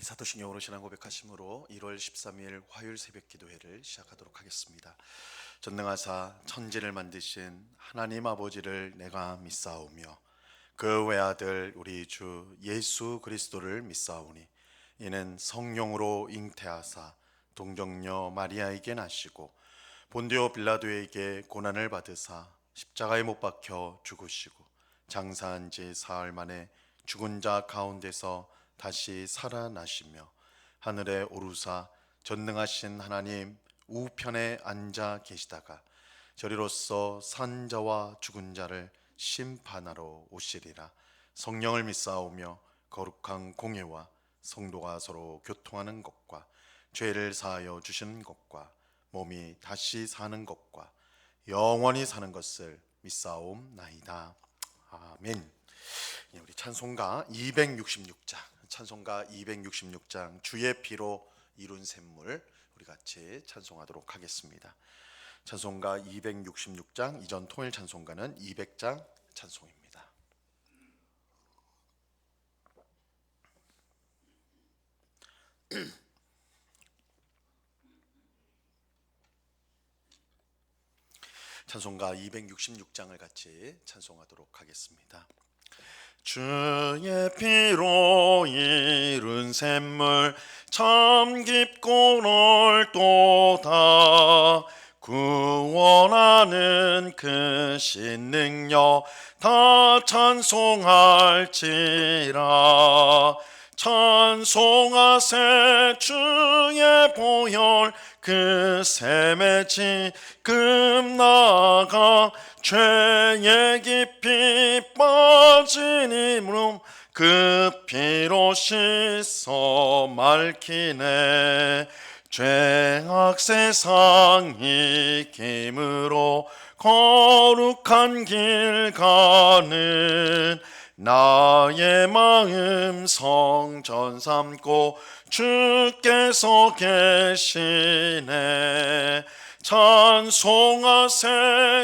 사도신 영어로 신앙 고백하심으로 1월 13일 화요일 새벽 기도회를 시작하도록 하겠습니다. 전능하사 천지를 만드신 하나님 아버지를 내가 믿사오며 그 외아들 우리 주 예수 그리스도를 믿사오니 이는 성령으로 잉태하사 동정녀 마리아에게 나시고 본디오 빌라도에게 고난을 받으사 십자가에 못 박혀 죽으시고 장사한 지 사흘 만에 죽은 자 가운데서 다시 살아나시며 하늘에 오르사 전능하신 하나님 우편에 앉아 계시다가 저리로서 산 자와 죽은 자를 심판하러 오시리라. 성령을 믿사오며 거룩한 공예와 성도가 서로 교통하는 것과 죄를 사하여 주시는 것과 몸이 다시 사는 것과 영원히 사는 것을 믿사옵나이다. 아멘. 우리 찬송가 266장 주의 피로 이룬 샘물 우리 같이 찬송하도록 하겠습니다. 찬송가 266장 이전 통일 찬송가는 200장 찬송입니다. 찬송가 266장을 같이 찬송하도록 하겠습니다. 주의 피로 이룬 샘물 참 깊고 넓도다. 구원하는 그 신능력 다 찬송할지라. 찬송하세 주의 보혈 그 샘에 지금 나가 죄에 깊이 빠진 이름 그 피로 씻어 맑히네. 죄악 세상 이김으로 거룩한 길 가는 나의 마음 성전 삼고 주께서 계시네. 찬송하세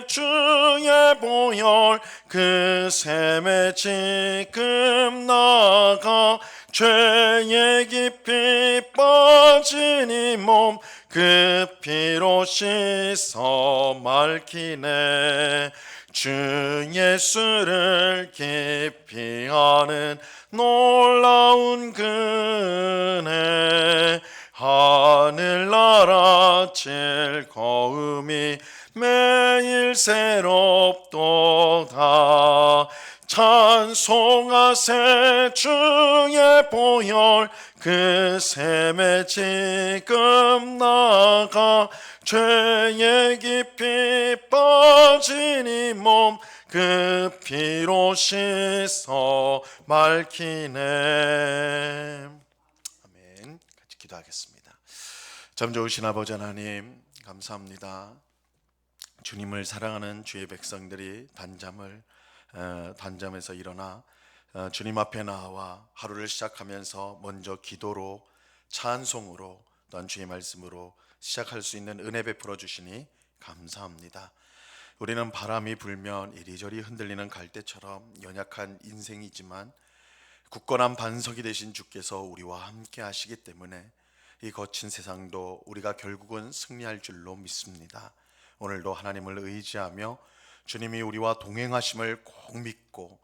주의 보혈 그 샘에 지금 나가 죄에 깊이 빠진 이 몸 그 피로 씻어 맑히네. 주 예수를 깊이 아는 놀라운 그네. 하늘나라 즐거움이 매일 새롭도다. 찬송하세 주의 보혈 그 샘에 지금 나가 죄에 깊이 빠진 이 몸 그 피로 씻어 맑히네. 아멘. 같이 기도하겠습니다. 참 좋으신 아버지 하나님 감사합니다. 주님을 사랑하는 주의 백성들이 단잠에서 일어나 주님 앞에 나와 하루를 시작하면서 먼저 기도로 찬송으로 또한 주의 말씀으로 시작할 수 있는 은혜 베풀어 주시니 감사합니다. 우리는 바람이 불면 이리저리 흔들리는 갈대처럼 연약한 인생이지만 굳건한 반석이 되신 주께서 우리와 함께 하시기 때문에 이 거친 세상도 우리가 결국은 승리할 줄로 믿습니다. 오늘도 하나님을 의지하며 주님이 우리와 동행하심을 꼭 믿고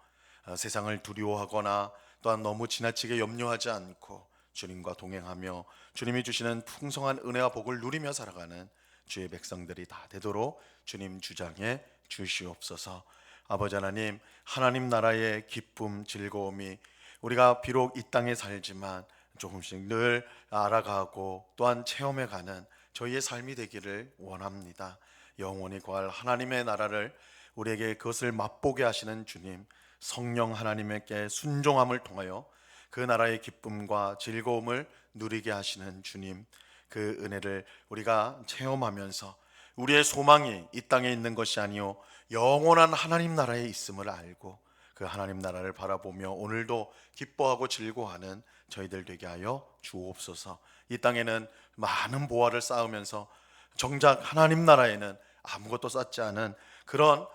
세상을 두려워하거나 또한 너무 지나치게 염려하지 않고 주님과 동행하며 주님이 주시는 풍성한 은혜와 복을 누리며 살아가는 주의 백성들이 다 되도록 주님 주장해 주시옵소서. 아버지 하나님, 하나님 나라의 기쁨, 즐거움이 우리가 비록 이 땅에 살지만 조금씩 늘 알아가고 또한 체험해가는 저희의 삶이 되기를 원합니다. 영원히 구할 하나님의 나라를 우리에게 그것을 맛보게 하시는 주님, 성령 하나님께 순종함을 통하여 그 나라의 기쁨과 즐거움을 누리게 하시는 주님, 그 은혜를 우리가 체험하면서 우리의 소망이 이 땅에 있는 것이 아니요 영원한 하나님 나라에 있음을 알고 그 하나님 나라를 바라보며 오늘도 기뻐하고 즐거워하는 저희들 되게 하여 주옵소서. 이 땅에는 많은 보화를 쌓으면서 정작 하나님 나라에는 아무것도 쌓지 않은 그런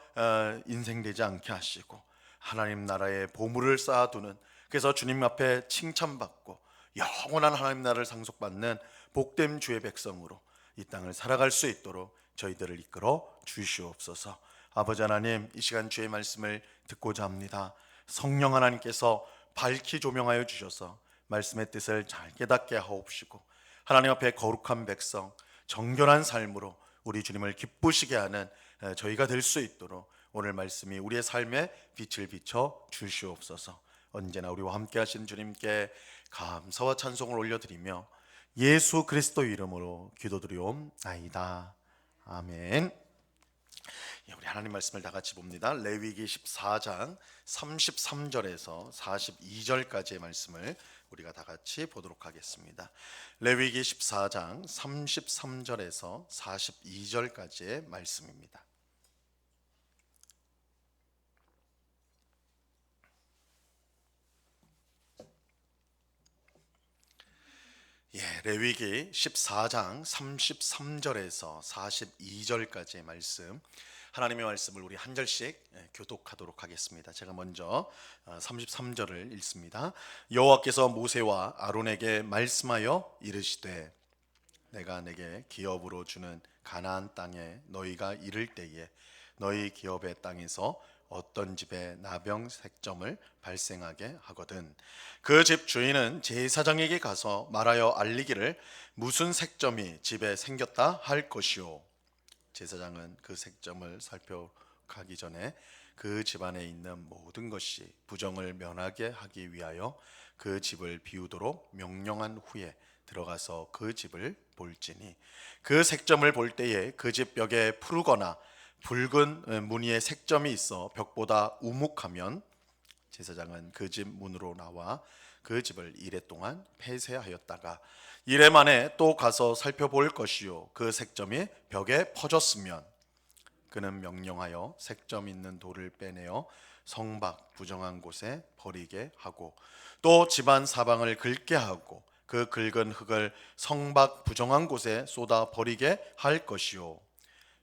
인생 되지 않게 하시고 하나님 나라의 보물을 쌓아두는, 그래서 주님 앞에 칭찬받고 영원한 하나님 나라를 상속받는 복된 주의 백성으로 이 땅을 살아갈 수 있도록 저희들을 이끌어 주시옵소서. 아버지 하나님, 이 시간 주의 말씀을 듣고자 합니다. 성령 하나님께서 밝히 조명하여 주셔서 말씀의 뜻을 잘 깨닫게 하옵시고, 하나님 앞에 거룩한 백성, 정결한 삶으로 우리 주님을 기쁘시게 하는 저희가 될 수 있도록 오늘 말씀이 우리의 삶에 빛을 비춰 주시옵소서. 언제나 우리와 함께 하신 주님께 감사와 찬송을 올려드리며 예수 그리스도 이름으로 기도드리옵나이다. 아멘. 우리 하나님 말씀을 다 같이 봅니다. 레위기 14장 33절에서 42절까지의 말씀을 우리가 다 같이 보도록 하겠습니다. 레위기 14장 33절에서 42절까지의 말씀입니다. 레위기 14장 33절에서 42절까지의 말씀, 하나님의 말씀을 우리 한 절씩 교독하도록 하겠습니다. 제가 먼저 33절을 읽습니다. 여호와께서 모세와 아론에게 말씀하여 이르시되, 내가 내게 기업으로 주는 가나안 땅에 너희가 이를 때에 너희 기업의 땅에서 어떤 집에 나병 색점을 발생하게 하거든 그 집 주인은 제사장에게 가서 말하여 알리기를 무슨 색점이 집에 생겼다 할 것이요, 제사장은 그 색점을 살펴가기 전에 그 집안에 있는 모든 것이 부정을 면하게 하기 위하여 그 집을 비우도록 명령한 후에 들어가서 그 집을 볼지니, 그 색점을 볼 때에 그 집 벽에 푸르거나 붉은 무늬의 색점이 있어 벽보다 우묵하면 제사장은 그 집 문으로 나와 그 집을 이레 동안 폐쇄하였다가 이레 만에 또 가서 살펴볼 것이요, 그 색점이 벽에 퍼졌으면 그는 명령하여 색점 있는 돌을 빼내어 성박 부정한 곳에 버리게 하고, 또 집안 사방을 긁게 하고 그 긁은 흙을 성박 부정한 곳에 쏟아 버리게 할 것이요,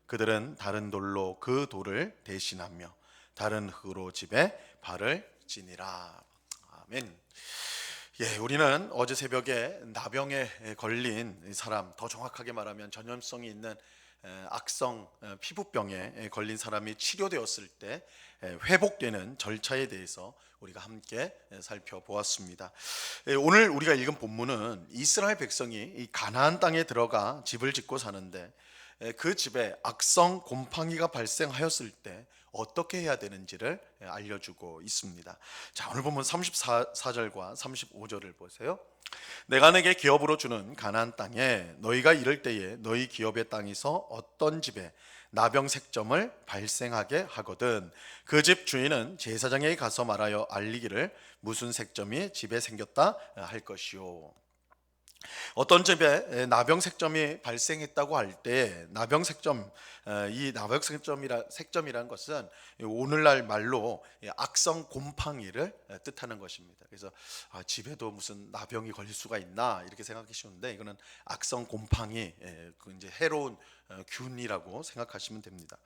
그들은 다른 돌로 그 돌을 대신하며 다른 흙으로 집에 발을 지니라. 아멘. 우리는 어제 새벽에 나병에 걸린 사람, 더 정확하게 말하면 전염성이 있는 악성 피부병에 걸린 사람이 치료되었을 때 회복되는 절차에 대해서 우리가 함께 살펴보았습니다. 오늘 우리가 읽은 본문은 이스라엘 백성이 이 가나안 땅에 들어가 집을 짓고 사는데 그 집에 악성 곰팡이가 발생하였을 때 어떻게 해야 되는지를 알려주고 있습니다. 자, 오늘 보면 34절과 35절을 보세요. 내가 내게 기업으로 주는 가나안 땅에 너희가 이를 때에 너희 기업의 땅에서 어떤 집에 나병 색점을 발생하게 하거든 그 집 주인은 제사장에게 가서 말하여 알리기를 무슨 색점이 집에 생겼다 할 것이요. 어떤 집에 나병 색점이 발생했다고 할 때 나병 색점, 이 나병 색점이라는 것은 오늘날 말로 악성 곰팡이를 뜻하는 것입니다. 그래서 집에도 무슨 나병이 걸릴 수가 있나 이렇게 생각하기 쉬운데, 이거는 악성 곰팡이, 이제 해로운 균이라고 생각하시면 됩니다.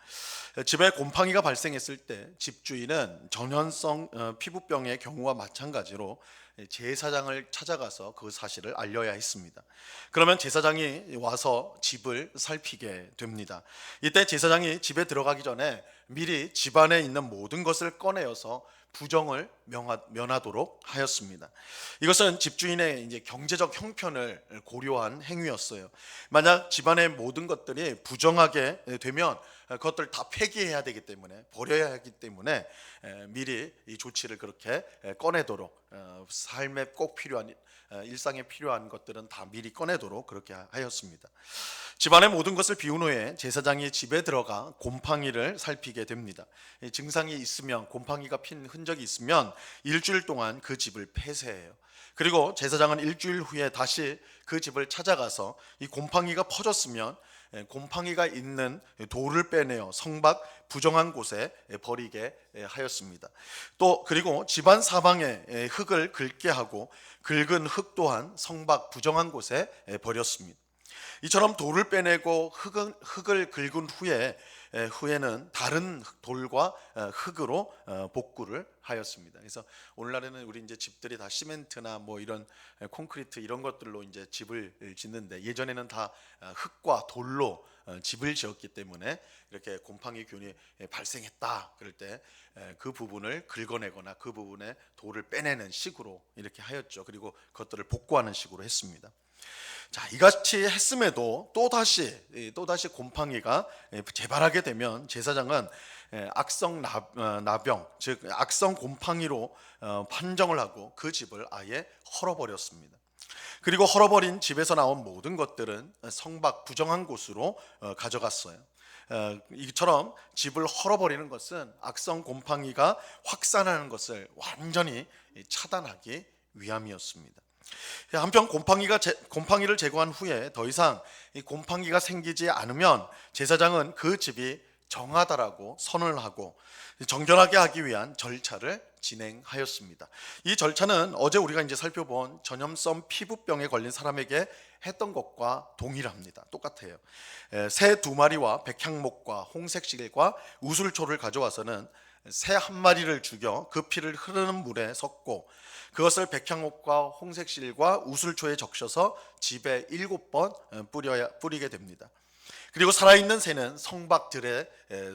집에 곰팡이가 발생했을 때 집주인은 전염성 피부병의 경우와 마찬가지로 제사장을 찾아가서 그 사실을 알려야 했습니다. 그러면 제사장이 와서 집을 살피게 됩니다. 이때 제사장이 집에 들어가기 전에 미리 집안에 있는 모든 것을 꺼내어서 부정을 면하도록 하였습니다. 이것은 집주인의 이제 경제적 형편을 고려한 행위였어요. 만약 집안의 모든 것들이 부정하게 되면 그것들 다 폐기해야 되기 때문에, 버려야 하기 때문에 미리 이 조치를 그렇게 꺼내도록, 삶에 꼭 필요한, 일상에 필요한 것들은 다 미리 꺼내도록 그렇게 하였습니다. 집안의 모든 것을 비운 후에 제사장이 집에 들어가 곰팡이를 살피게 됩니다. 증상이 있으면, 곰팡이가 핀 흔적이 있으면 일주일 동안 그 집을 폐쇄해요. 그리고 제사장은 일주일 후에 다시 그 집을 찾아가서 이 곰팡이가 퍼졌으면 곰팡이가 있는 돌을 빼내어 성박 부정한 곳에 버리게 하였습니다. 또 그리고 집안 사방에 흙을 긁게 하고 긁은 흙 또한 성박 부정한 곳에 버렸습니다. 이처럼 돌을 빼내고 흙을 긁은 후에 후에는 다른 돌과 흙으로 복구를 하였습니다. 그래서 오늘날에는 우리 이제 집들이 다 시멘트나 뭐 이런 콘크리트 이런 것들로 이제 집을 짓는데, 예전에는 다 흙과 돌로 집을 지었기 때문에 이렇게 곰팡이균이 발생했다 그럴 때 그 부분을 긁어내거나 그 부분에 돌을 빼내는 식으로 이렇게 하였죠. 그리고 그것들을 복구하는 식으로 했습니다. 자, 이같이 했음에도 또다시 곰팡이가 재발하게 되면 제사장은 악성 나병, 즉 악성 곰팡이로 판정을 하고 그 집을 아예 헐어버렸습니다. 그리고 헐어버린 집에서 나온 모든 것들은 성박 부정한 곳으로 가져갔어요. 이처럼 집을 헐어버리는 것은 악성 곰팡이가 확산하는 것을 완전히 차단하기 위함이었습니다. 한편 곰팡이를 제거한 후에 더 이상 이 곰팡이가 생기지 않으면 제사장은 그 집이 정하다라고 선언을 하고 정결하게 하기 위한 절차를 진행하였습니다. 이 절차는 어제 우리가 이제 살펴본 전염성 피부병에 걸린 사람에게 했던 것과 동일합니다. 똑같아요. 새 2마리와 백향목과 홍색실과 우술초를 가져와서는 새 1마리를 죽여 그 피를 흐르는 물에 섞고 그것을 백향목과 홍색실과 우술초에 적셔서 집에 7번 뿌리게 됩니다. 그리고 살아있는 새는 성박들에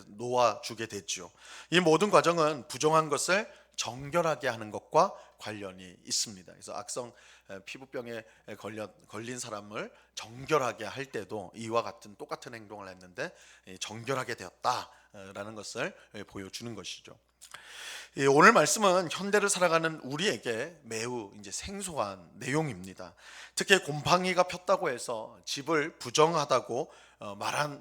놓아주게 됐죠. 이 모든 과정은 부정한 것을 정결하게 하는 것과 관련이 있습니다. 그래서 악성 피부병에 걸린 사람을 정결하게 할 때도 이와 같은 똑같은 행동을 했는데 정결하게 되었다라는 것을 보여주는 것이죠. 오늘 말씀은 현대를 살아가는 우리에게 매우 이제 생소한 내용입니다. 특히 곰팡이가 폈다고 해서 집을 부정하다고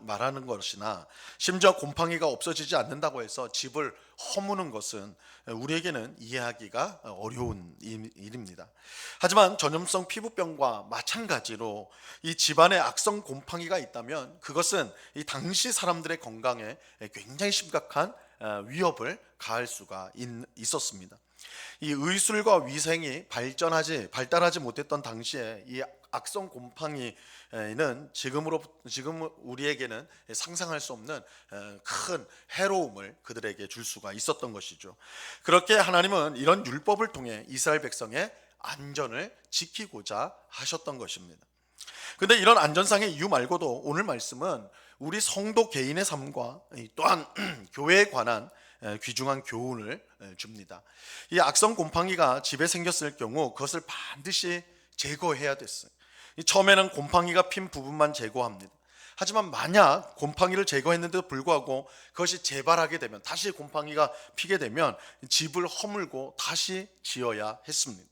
말하는 것이나 심지어 곰팡이가 없어지지 않는다고 해서 집을 허무는 것은 우리에게는 이해하기가 어려운 일입니다. 하지만 전염성 피부병과 마찬가지로 이 집안에 악성 곰팡이가 있다면 그것은 이 당시 사람들의 건강에 굉장히 심각한 위협을 가할 수가 있었습니다. 이 의술과 위생이 발달하지 못했던 당시에 이 악성 곰팡이는 지금 우리에게는 상상할 수 없는 큰 해로움을 그들에게 줄 수가 있었던 것이죠. 그렇게 하나님은 이런 율법을 통해 이스라엘 백성의 안전을 지키고자 하셨던 것입니다. 그런데 이런 안전상의 이유 말고도 오늘 말씀은 우리 성도 개인의 삶과 또한 교회에 관한 귀중한 교훈을 줍니다. 이 악성 곰팡이가 집에 생겼을 경우 그것을 반드시 제거해야 됐어요. 처음에는 곰팡이가 핀 부분만 제거합니다. 하지만 만약 곰팡이를 제거했는데도 불구하고 그것이 재발하게 되면, 다시 곰팡이가 피게 되면 집을 허물고 다시 지어야 했습니다.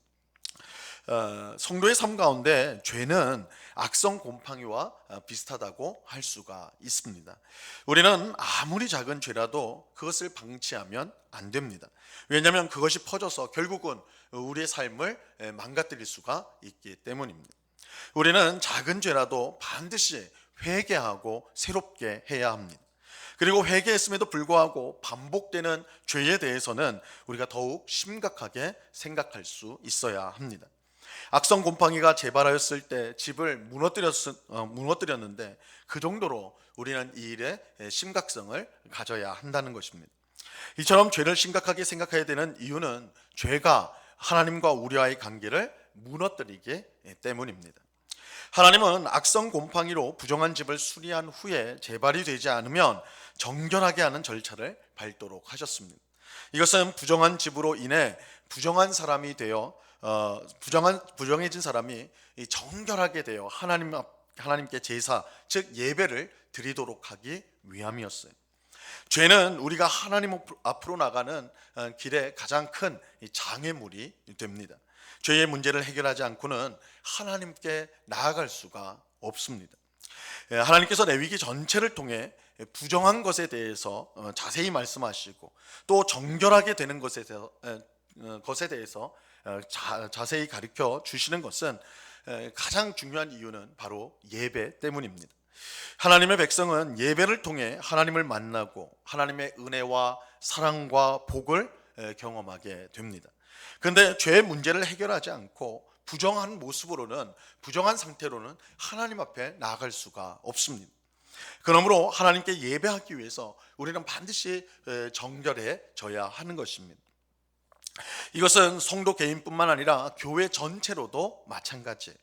성도의 삶 가운데 죄는 악성 곰팡이와 비슷하다고 할 수가 있습니다. 우리는 아무리 작은 죄라도 그것을 방치하면 안 됩니다. 왜냐하면 그것이 퍼져서 결국은 우리의 삶을 망가뜨릴 수가 있기 때문입니다. 우리는 작은 죄라도 반드시 회개하고 새롭게 해야 합니다. 그리고 회개했음에도 불구하고 반복되는 죄에 대해서는 우리가 더욱 심각하게 생각할 수 있어야 합니다. 악성 곰팡이가 재발하였을 때 집을 무너뜨렸는데 그 정도로 우리는 이 일의 심각성을 가져야 한다는 것입니다. 이처럼 죄를 심각하게 생각해야 되는 이유는 죄가 하나님과 우리와의 관계를 무너뜨리기 때문입니다. 하나님은 악성 곰팡이로 부정한 집을 수리한 후에 재발이 되지 않으면 정결하게 하는 절차를 밟도록 하셨습니다. 이것은 부정한 집으로 인해 부정한 사람이 되어 부정해진 사람이 정결하게 되어 하나님께 제사, 즉 예배를 드리도록 하기 위함이었어요. 죄는 우리가 하나님 앞으로 나가는 길에 가장 큰 장애물이 됩니다. 죄의 문제를 해결하지 않고는 하나님께 나아갈 수가 없습니다. 하나님께서 레위기 전체를 통해 부정한 것에 대해서 자세히 말씀하시고 또 정결하게 되는 것에 대해서 자세히 가르쳐 주시는 것은 가장 중요한 이유는 바로 예배 때문입니다. 하나님의 백성은 예배를 통해 하나님을 만나고 하나님의 은혜와 사랑과 복을 경험하게 됩니다. 그런데 죄의 문제를 해결하지 않고 부정한 상태로는 하나님 앞에 나아갈 수가 없습니다. 그러므로 하나님께 예배하기 위해서 우리는 반드시 정결해져야 하는 것입니다. 이것은 성도 개인뿐만 아니라 교회 전체로도 마찬가지예요.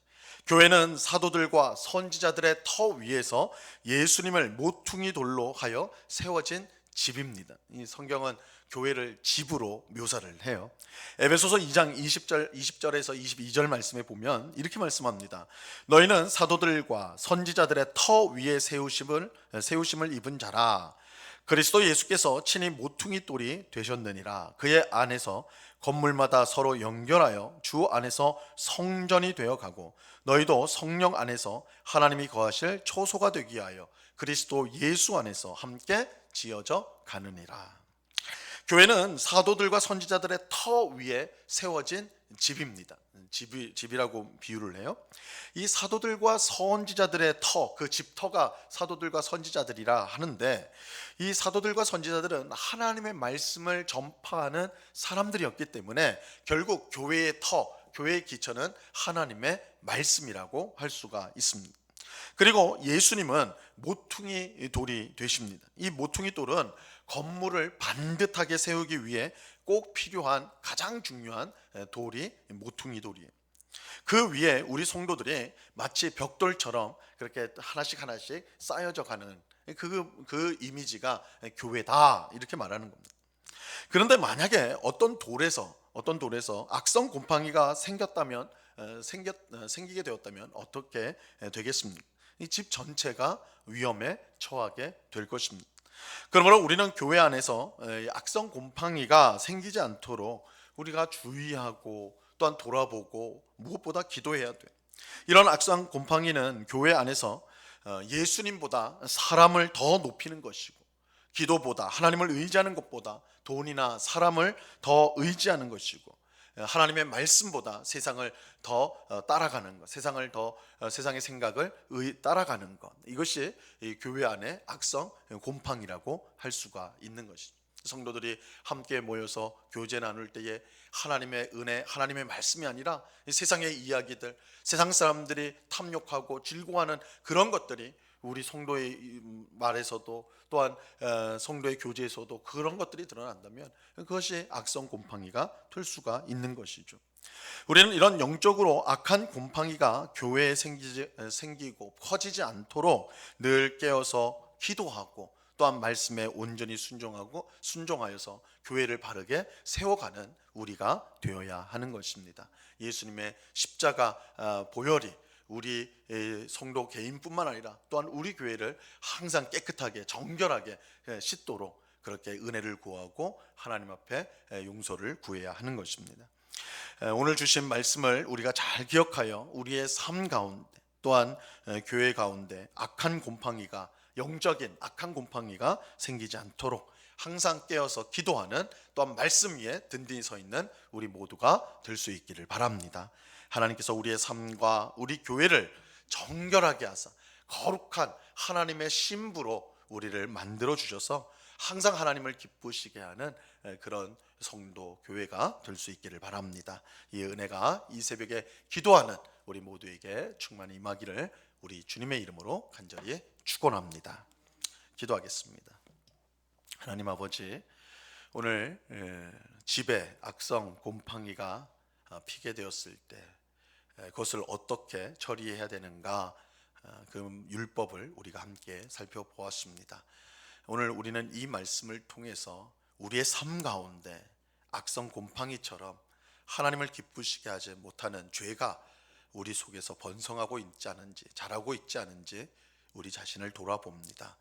교회는 사도들과 선지자들의 터 위에서 예수님을 모퉁이 돌로 하여 세워진 집입니다. 이 성경은 교회를 집으로 묘사를 해요. 에베소서 2장 20절에서 22절 말씀에 보면 이렇게 말씀합니다. 너희는 사도들과 선지자들의 터 위에 세우심을 입은 자라. 그리스도 예수께서 친히 모퉁이 돌이 되셨느니라. 그의 안에서 건물마다 서로 연결하여 주 안에서 성전이 되어 가고 너희도 성령 안에서 하나님이 거하실 초소가 되기 위하여 그리스도 예수 안에서 함께 지어져 가느니라. 교회는 사도들과 선지자들의 터 위에 세워진 집입니다. 집이라고 비유를 해요. 이 사도들과 선지자들의 터, 그 집터가 사도들과 선지자들이라 하는데, 이 사도들과 선지자들은 하나님의 말씀을 전파하는 사람들이었기 때문에 결국 교회의 터, 교회의 기초는 하나님의 말씀이라고 할 수가 있습니다. 그리고 예수님은 모퉁이 돌이 되십니다. 이 모퉁이 돌은 건물을 반듯하게 세우기 위해 꼭 필요한 가장 중요한 돌이 모퉁이 돌이에요. 그 위에 우리 성도들이 마치 벽돌처럼 그렇게 하나씩 하나씩 쌓여져 가는 그 이미지가 교회다, 이렇게 말하는 겁니다. 그런데 만약에 어떤 돌에서 악성 곰팡이가 생기게 되었다면 어떻게 되겠습니까? 이 집 전체가 위험에 처하게 될 것입니다. 그러므로 우리는 교회 안에서 악성 곰팡이가 생기지 않도록 우리가 주의하고 또한 돌아보고 무엇보다 기도해야 돼요. 이런 악성 곰팡이는 교회 안에서 예수님보다 사람을 더 높이는 것이고, 기도보다 하나님을 의지하는 것보다 돈이나 사람을 더 의지하는 것이고, 하나님의 말씀보다 세상을 더 따라가는 것, 세상의 생각을 따라가는 것, 이것이 이 교회 안에 악성 곰팡이라고 할 수가 있는 것이죠. 성도들이 함께 모여서 교제 나눌 때에 하나님의 은혜, 하나님의 말씀이 아니라 세상의 이야기들, 세상 사람들이 탐욕하고 즐거워하는 그런 것들이 우리 성도의 말에서도 또한 성도의 교제에서도 그런 것들이 드러난다면 그것이 악성 곰팡이가 될 수가 있는 것이죠. 우리는 이런 영적으로 악한 곰팡이가 교회에 생기고 퍼지지 않도록 늘 깨어서 기도하고 또한 말씀에 온전히 순종하여서 교회를 바르게 세워가는 우리가 되어야 하는 것입니다. 예수님의 십자가 보혈이 우리 성도 개인뿐만 아니라 또한 우리 교회를 항상 깨끗하게 정결하게 씻도록 그렇게 은혜를 구하고 하나님 앞에 용서를 구해야 하는 것입니다. 오늘 주신 말씀을 우리가 잘 기억하여 우리의 삶 가운데 또한 교회 가운데 영적인 악한 곰팡이가 생기지 않도록 항상 깨어서 기도하는, 또한 말씀 위에 든든히 서 있는 우리 모두가 될 수 있기를 바랍니다. 하나님께서 우리의 삶과 우리 교회를 정결하게 하사 거룩한 하나님의 신부로 우리를 만들어 주셔서 항상 하나님을 기쁘시게 하는 그런 성도 교회가 될 수 있기를 바랍니다. 이 은혜가 이 새벽에 기도하는 우리 모두에게 충만히 임하기를 우리 주님의 이름으로 간절히 축원합니다. 기도하겠습니다. 하나님 아버지, 오늘 집에 악성 곰팡이가 피게 되었을 때 그것을 어떻게 처리해야 되는가, 그 율법을 우리가 함께 살펴보았습니다. 오늘 우리는 이 말씀을 통해서 우리의 삶 가운데 악성 곰팡이처럼 하나님을 기쁘시게 하지 못하는 죄가 우리 속에서 번성하고 있지 않은지, 자라고 있지 않은지 우리 자신을 돌아봅니다.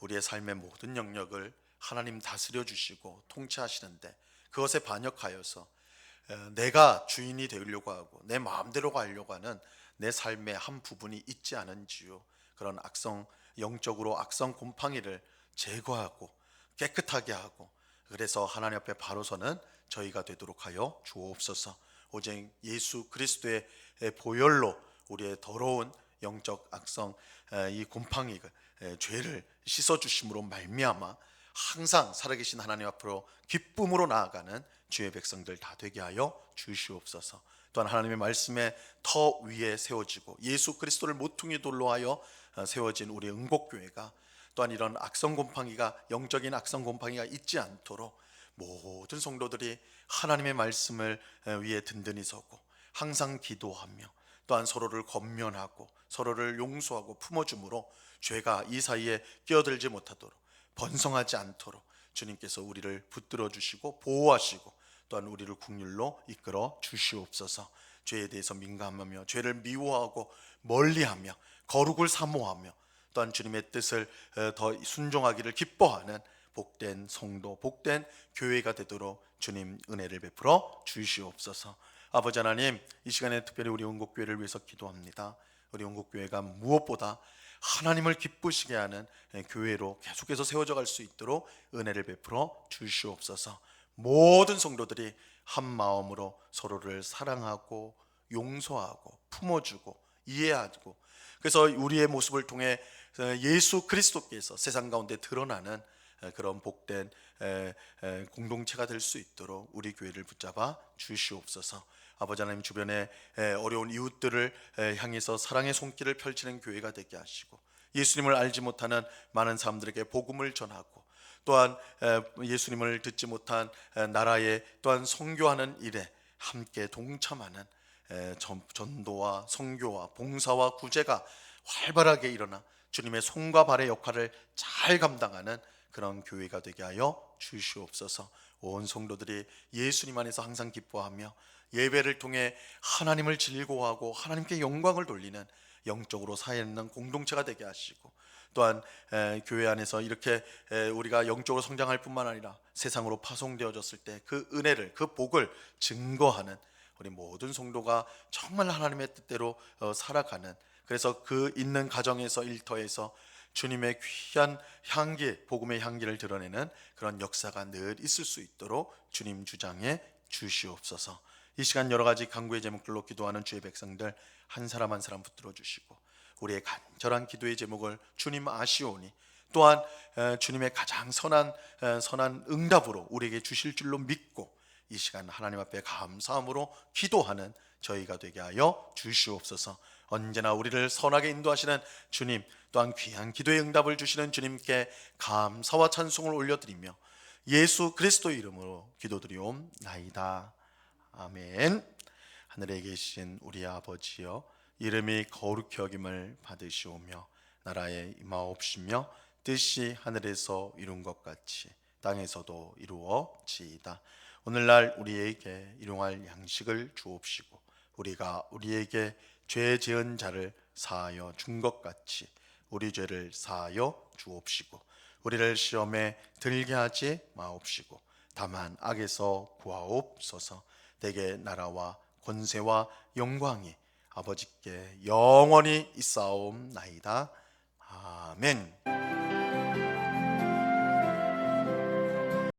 우리의 삶의 모든 영역을 하나님 다스려 주시고 통치하시는데 그것에 반역하여서 내가 주인이 되려고 하고 내 마음대로 가려고 하는 내 삶의 한 부분이 있지 않은지요. 그런 영적으로 악성 곰팡이를 제거하고 깨끗하게 하고, 그래서 하나님 앞에 바로 서는 저희가 되도록 하여 주옵소서. 오직 예수 그리스도의 보혈로 우리의 더러운 영적 악성 이 곰팡이가 죄를 씻어 주심으로 말미암아 항상 살아계신 하나님 앞으로 기쁨으로 나아가는 주의 백성들 다 되게 하여 주시옵소서. 또한 하나님의 말씀에 더 위에 세워지고 예수 그리스도를 모퉁이 돌로 하여 세워진 우리 응복교회가 또한 이런 악성 곰팡이가, 영적인 악성 곰팡이가 있지 않도록 모든 성도들이 하나님의 말씀을 위에 든든히 서고 항상 기도하며 또한 서로를 권면하고 서로를 용서하고 품어줌으로 죄가 이 사이에 끼어들지 못하도록, 번성하지 않도록 주님께서 우리를 붙들어 주시고 보호하시고 또한 우리를 국률로 이끌어 주시옵소서. 죄에 대해서 민감하며 죄를 미워하고 멀리하며 거룩을 사모하며 또한 주님의 뜻을 더 순종하기를 기뻐하는 복된 성도, 복된 교회가 되도록 주님 은혜를 베풀어 주시옵소서. 아버지 하나님, 이 시간에 특별히 우리 원곡교회를 위해서 기도합니다. 우리 원곡교회가 무엇보다 하나님을 기쁘시게 하는 교회로 계속해서 세워져 갈 수 있도록 은혜를 베풀어 주시옵소서. 모든 성도들이 한 마음으로 서로를 사랑하고 용서하고 품어주고 이해하고, 그래서 우리의 모습을 통해 예수 그리스도께서 세상 가운데 드러나는 그런 복된 공동체가 될 수 있도록 우리 교회를 붙잡아 주시옵소서. 아버지 하나님, 주변에 어려운 이웃들을 향해서 사랑의 손길을 펼치는 교회가 되게 하시고 예수님을 알지 못하는 많은 사람들에게 복음을 전하고 또한 예수님을 듣지 못한 나라에 또한 선교하는 일에 함께 동참하는 전도와 선교와 봉사와 구제가 활발하게 일어나 주님의 손과 발의 역할을 잘 감당하는 그런 교회가 되게 하여 주시옵소서. 온 성도들이 예수님 안에서 항상 기뻐하며 예배를 통해 하나님을 즐거워하고 하나님께 영광을 돌리는 영적으로 살아있는 공동체가 되게 하시고 또한 교회 안에서 이렇게 우리가 영적으로 성장할 뿐만 아니라 세상으로 파송되어졌을 때 그 은혜를, 그 복을 증거하는 우리 모든 성도가 정말 하나님의 뜻대로 살아가는, 그래서 그 있는 가정에서 일터에서 주님의 귀한 향기, 복음의 향기를 드러내는 그런 역사가 늘 있을 수 있도록 주님 주장해 주시옵소서. 이 시간 여러 가지 간구의 제목들로 기도하는 주의 백성들 한 사람 한 사람 붙들어 주시고 우리의 간절한 기도의 제목을 주님 아시오니 또한 주님의 가장 선한 응답으로 우리에게 주실 줄로 믿고 이 시간 하나님 앞에 감사함으로 기도하는 저희가 되게 하여 주시옵소서. 언제나 우리를 선하게 인도하시는 주님, 또한 귀한 기도의 응답을 주시는 주님께 감사와 찬송을 올려드리며 예수 그리스도의 이름으로 기도드리옵나이다. 아멘. 하늘에 계신 우리 아버지여, 이름이 거룩히 여김을 받으시오며 나라에 임하옵시며 뜻이 하늘에서 이룬 것 같이 땅에서도 이루어지이다. 오늘날 우리에게 일용할 양식을 주옵시고 우리가 우리에게 죄 지은 자를 사하여 준 것 같이 우리 죄를 사하여 주옵시고 우리를 시험에 들게 하지 마옵시고 다만 악에서 구하옵소서. 대개 나라와 권세와 영광이 아버지께 영원히 있사옵나이다. 아멘.